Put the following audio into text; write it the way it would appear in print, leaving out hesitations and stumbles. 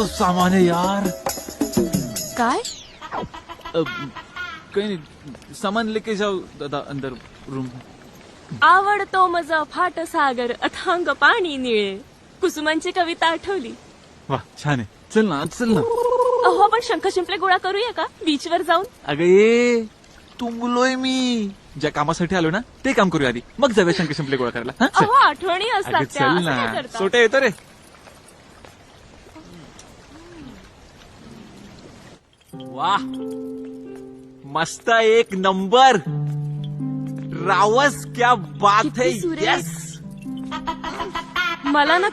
तो सामान है यार. काय? काही नाही, सामान लेके जाऊ दादा अंदर रूम. आवडतो मज फाट सागर अथांग पाणी निळे. कुसुमांची कविता आठवली. वा छान आहे. चल ना चल ना. अहो आपण शंख शिंपले गोळा करूया का बीचवर जाऊन? अगं ये तुंबलोय मी. ज्या कामासाठी आलो ना ते काम करूया आधी, मग जाऊया शंख शिंपले गोळा करायला. हा, चल. अहो आठवणी अगं असतात त्या. चल असं काय ना. करता? सोट्या येतो रे. वाह मस्त एक नंबर. रावस क्या बात है. किती सुरेख. यस. मला ना